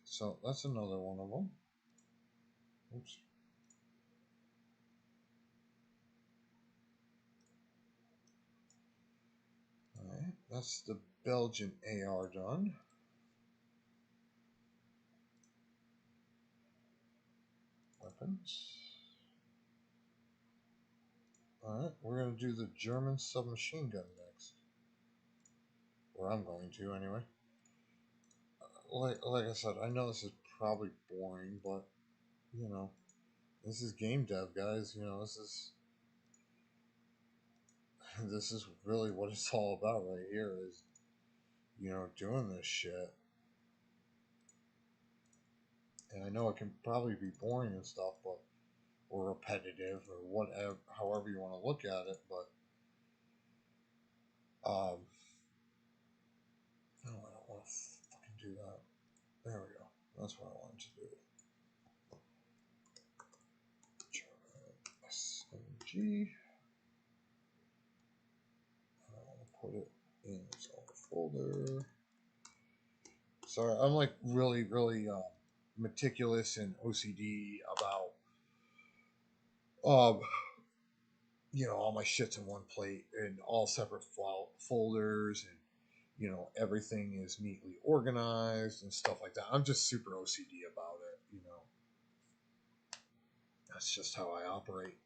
So that's another one of them. Oops. Alright, that's the Belgian AR done. Weapons. Alright, we're going to do the German submachine gun next. Or I'm going to, anyway. Like I said, I know this is probably boring, but, you know, this is game dev, guys. You know, this is really what it's all about right here is, you know, doing this shit. And I know it can probably be boring and stuff, but, or repetitive, or whatever, however you want to look at it, but, no, I don't want to fucking do that. There we go. That's what I wanted to do. SMG. I want to put it in its own folder. Sorry, I'm like really meticulous and OCD about you know, all my shit's in one plate and all separate folders, and you know, everything is neatly organized and stuff like that. I'm just super OCD about it, you know. That's just how I operate.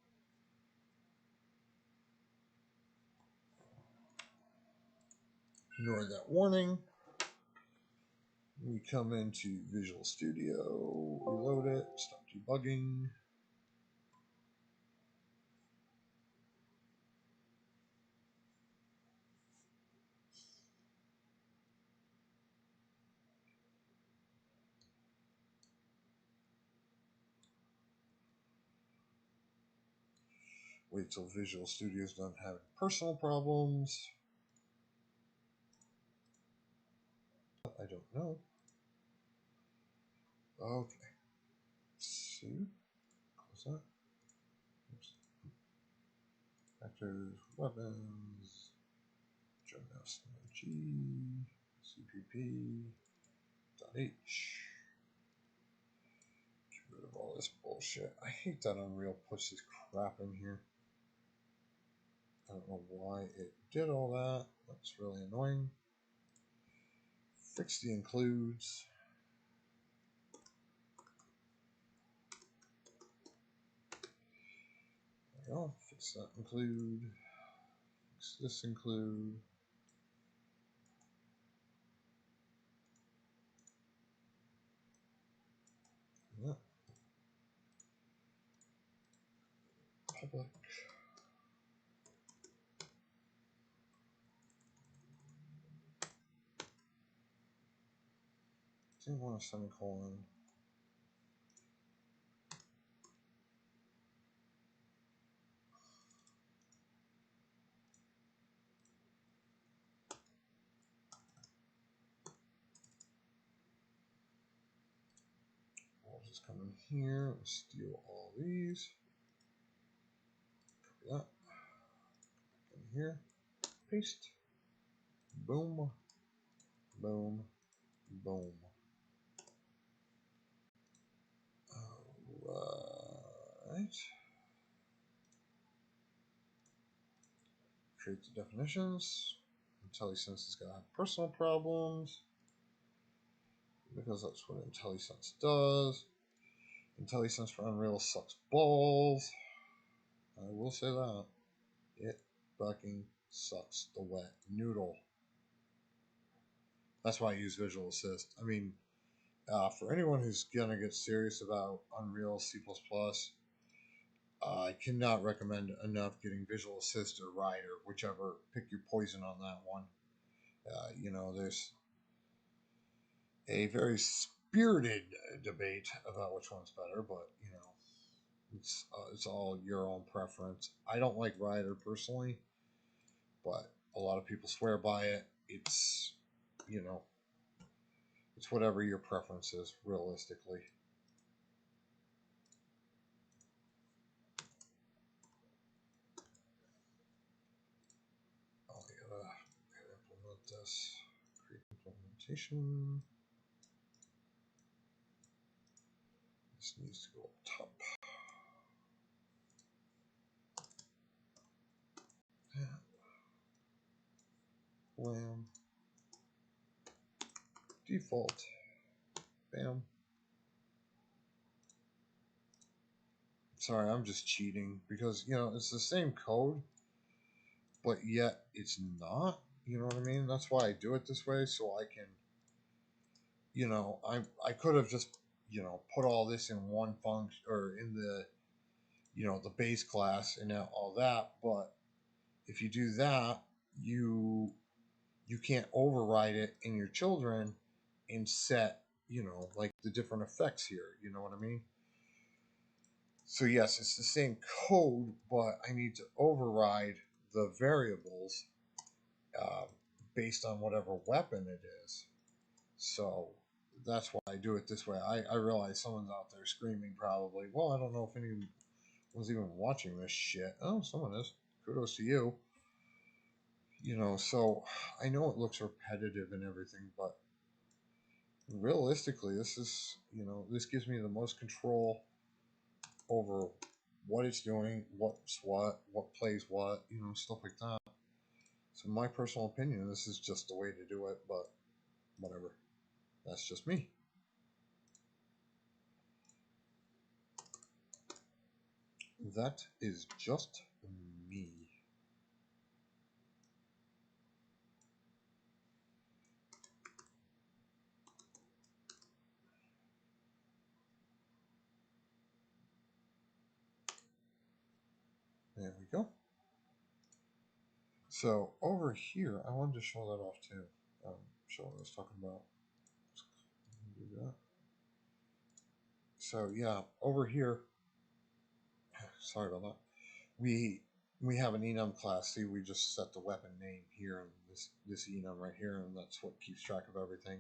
Ignore that warning. We come into Visual Studio, reload it, stop debugging. Wait till Visual Studio's done having personal problems. I don't know. Okay. See? Close that. Oops. Actors, weapons, G, CPP, .h. Get rid of all this bullshit. I hate that Unreal puts this crap in here. I don't know why it did all that. That's really annoying. Fix the includes. There we go. Fix that include. Fix this include. Yeah. Public. Didn't want a semicolon. We'll just come in here and steal all these. Copy that. In here. Paste. Boom. Boom. Boom. Alright. Create the definitions. IntelliSense is going to have personal problems because that's what IntelliSense does. IntelliSense for Unreal sucks balls. I will say that. It fucking sucks the wet noodle. That's why I use Visual Assist. I mean, for anyone who's gonna get serious about Unreal C++, I cannot recommend enough getting Visual Assist or Rider, whichever. Pick your poison on that one. You know, there's a very spirited debate about which one's better, but you know, it's all your own preference. I don't like Rider personally, but a lot of people swear by it. It's, you know, it's whatever your preference is, realistically. Oh, I gotta implement this. Create implementation. This needs to go up top. Blam. Default. Bam. Sorry, I'm just cheating because, you know, it's the same code, but yet it's not. You know what I mean? That's why I do it this way, so I can, you know, I could have just, you know, put all this in one function or in the, you know, the base class and all that, but if you do that, you can't override it in your children and set, you know, like the different effects here. You know what I mean? So yes, it's the same code, but I need to override the variables uh, based on whatever weapon it is. So that's why I do it this way. I realize someone's out there screaming probably, well, I don't know if anyone's even watching this shit. Oh, someone is. Kudos to you. You know, so I know it looks repetitive and everything, but realistically, this is, you know, this gives me the most control over what it's doing, what's what plays what, you know, stuff like that. So in my personal opinion, this is just the way to do it, but whatever. That's just me. That is just me. There we go. So over here, I wanted to show that off too. Show what I was talking about. Do that. So yeah, over here. Sorry about that. We we have an enum class. See, we just set the weapon name here and this enum right here, and that's what keeps track of everything.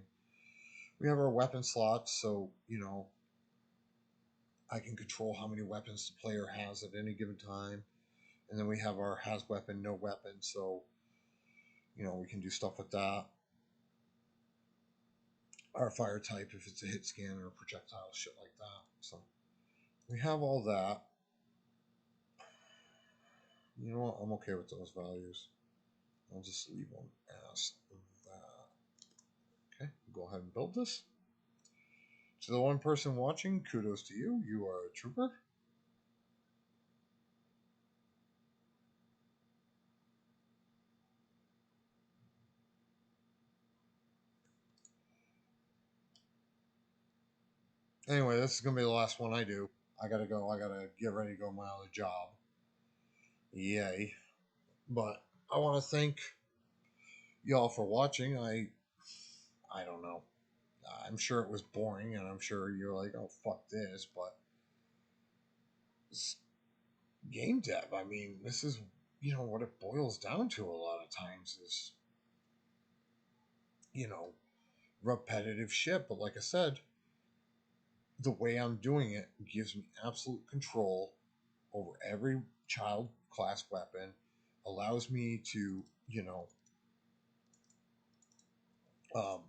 We have our weapon slots, so I can control how many weapons the player has at any given time. And then we have our has weapon, no weapon, so we can do stuff with that. Our fire type, if it's a hit scan or a projectile, shit like that. So we have all that. You know what? I'm okay with those values. I'll just leave them as that. Okay, go ahead and build this. To the one person watching, kudos to you. You are a trooper. Anyway, this is going to be the last one I do. I got to go. I got to get ready to go my other job. Yay. But I want to thank y'all for watching. I don't know. I'm sure it was boring, and I'm sure you're like, oh, fuck this. But game dev, I mean, this is, what it boils down to a lot of times is, you know, repetitive shit. But like I said, the way I'm doing it gives me absolute control over every child class weapon, allows me to, um,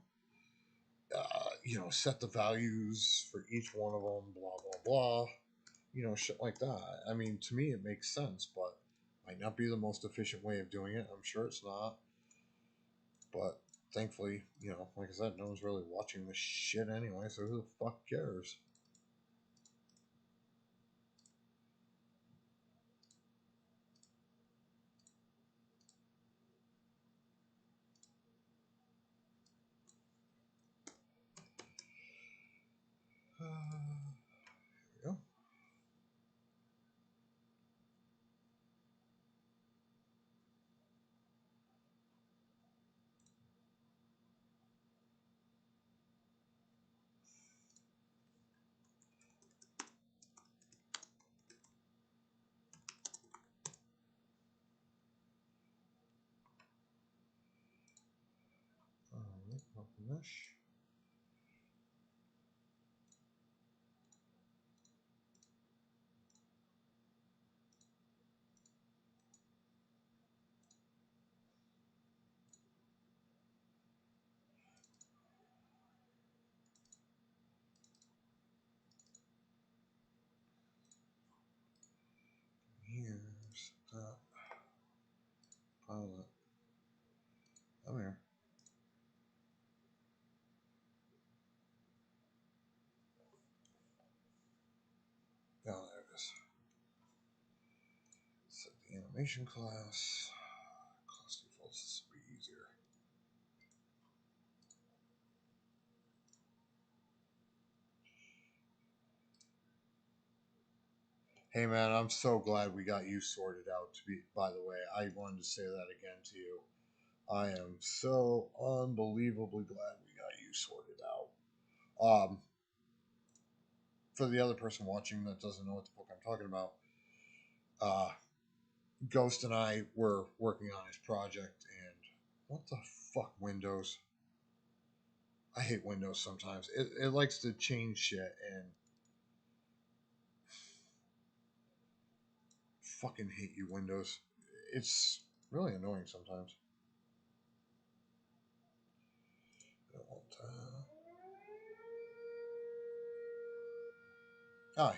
set the values for each one of them, blah, blah, blah, shit like that. I mean, to me, it makes sense, but might not be the most efficient way of doing it. I'm sure it's not. But thankfully, like I said, no one's really watching this shit anyway, so who the fuck cares? Here we go. Alright, open this. Here's that pilot. Come here. Oh, there it is. Set the animation class. Class defaults. This will be easier. Hey man, I'm so glad we got you sorted out. By the way, I wanted to say that again to you. I am so unbelievably glad we got you sorted out. For the other person watching that doesn't know what the fuck I'm talking about, uh, Ghost and I were working on his project, and what the fuck, Windows? I hate Windows sometimes. It likes to change shit, and fucking hate you, Windows. It's really annoying sometimes.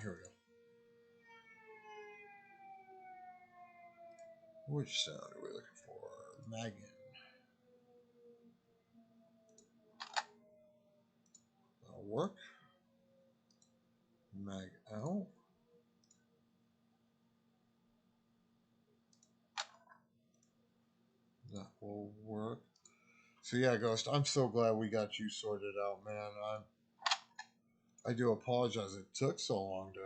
Here we go. Which sound are we looking for? Megan. That'll work. Mag out. That will work. So yeah, Ghost, I'm so glad we got you sorted out, man. I do apologize it took so long to,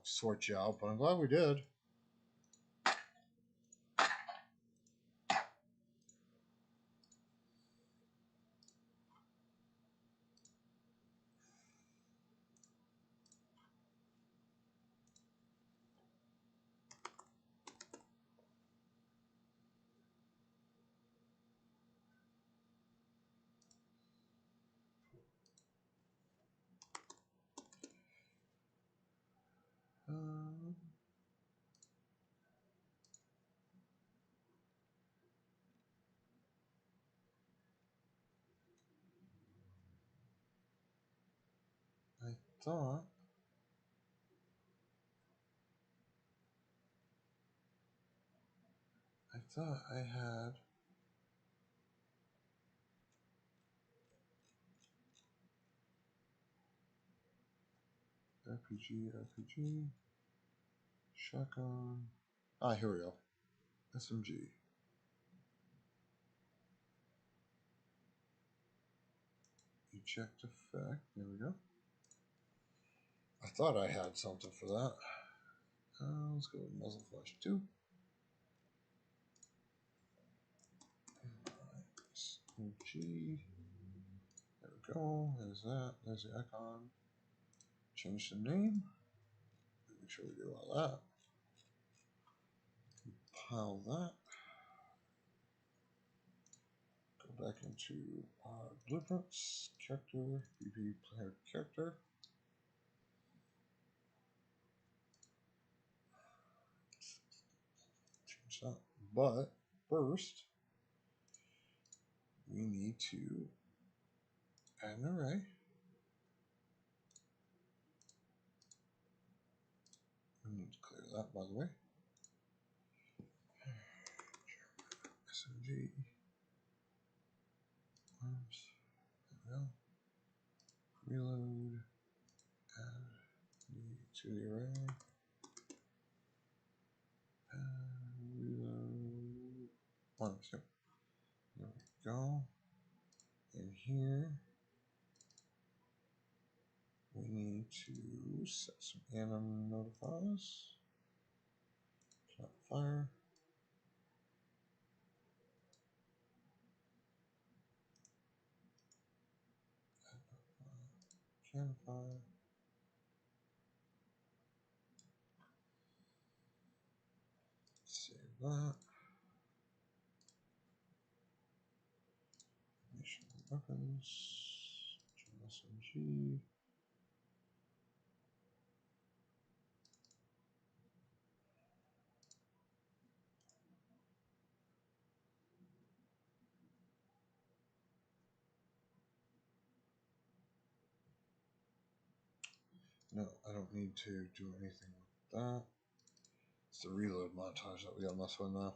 sort you out, but I'm glad we did. thought I had RPG, shotgun. Ah, here we go. SMG. Eject effect. There we go. I thought I had something for that. Let's go with muzzle flash 2. SMG. There we go. There's that. There's the icon. Change the name. Make sure we do all that. Compile that. Go back into blueprints, character, BP player character. Change that. But first, we need to add an array. We need to clear that, by the way. SMG. Arms. There we go. Reload. Add to the array. Reload. Arms. Yep. There we go. In here, we need to set some anim notifiers. Cannot fire. Can fire. Save that. Mission weapons. SMG. No, I don't need to do anything with that. It's the reload montage that we gotta mess with now.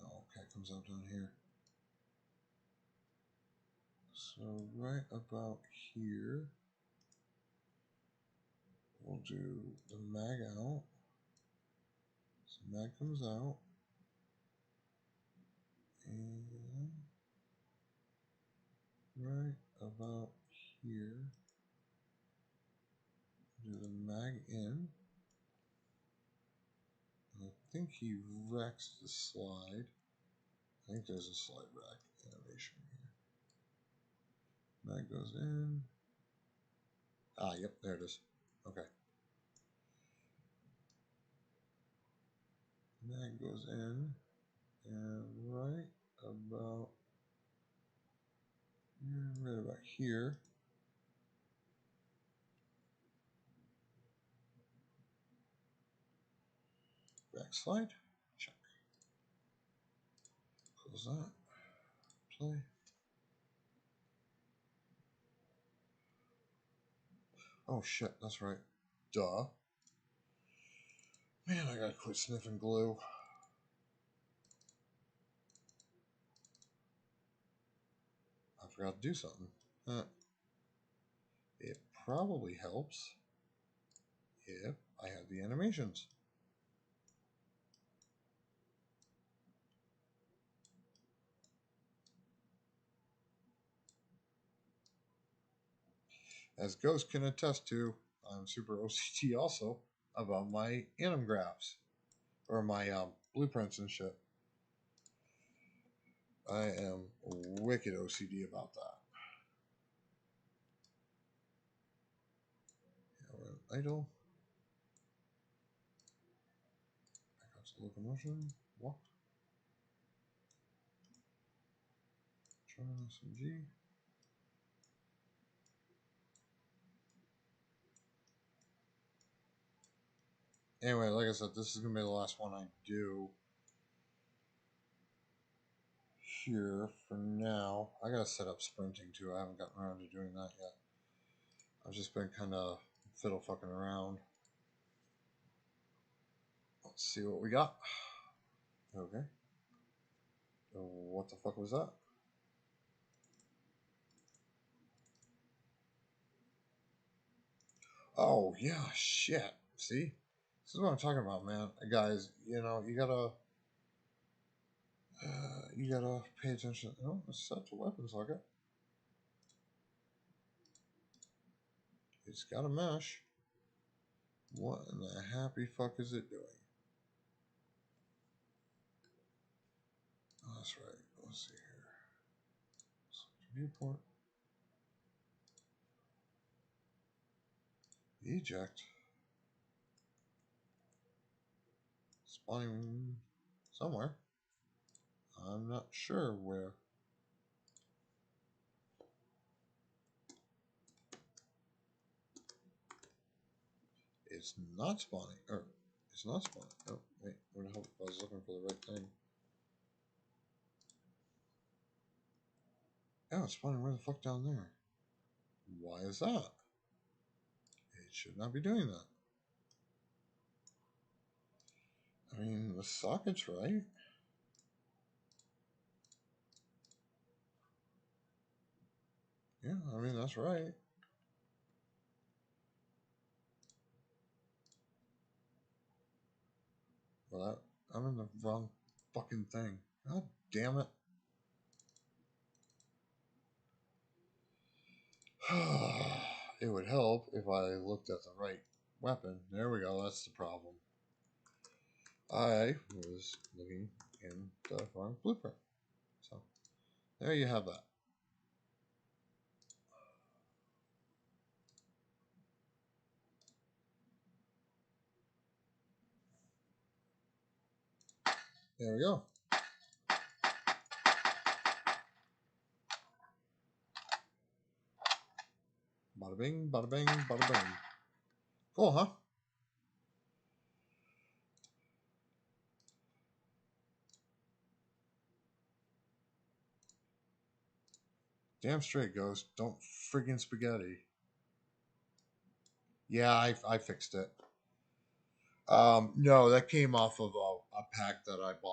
Oh, okay, it comes out down here. So right about here, we'll do the mag out. So mag comes out. And right about here, do the mag in. I think he wrecks the slide. I think there's a slide rack animation here. Mag goes in. Ah, yep, there it is. Okay. Mag goes in, and right about here, backslide, check. Close that. Play. Oh shit, that's right. Duh. Man, I gotta quit sniffing glue. I forgot to do something. It probably helps if I have the animations. As Ghost can attest to, I'm super OCD also about my anim graphs or my blueprints and shit. I am wicked OCD about that. Yeah, we're idle. Back up to locomotion. Walk. Try SMG. Anyway, like I said, this is gonna be the last one I do here for now. I gotta set up sprinting too. I haven't gotten around to doing that yet. I've just been kind of fiddle fucking around. Let's see what we got. Okay. What the fuck was that? Oh yeah, shit. See, this is what I'm talking about, man. Guys, you gotta pay attention. Oh, it's set to weapon socket. It's got a mesh. What in the happy fuck is it doing? Oh, that's right. Let's see here. Viewport. Eject. Spawning somewhere. I'm not sure where. It's not spawning. Or, it's not spawning. Oh, wait. Where the hell? I was looking for the right thing. Oh, it's spawning where the fuck down there? Why is that? It should not be doing that. I mean, the socket's right. Yeah, I mean, that's right. But I'm in the wrong fucking thing. God damn it. It would help if I looked at the right weapon. There we go, that's the problem. I was looking in the wrong blueprint. So, there you have that. There we go. Bada bing, bada bing, bada bing. Cool, huh? Damn straight, Ghost. Don't friggin' spaghetti. Yeah, I fixed it. No, that came off of a pack that I bought.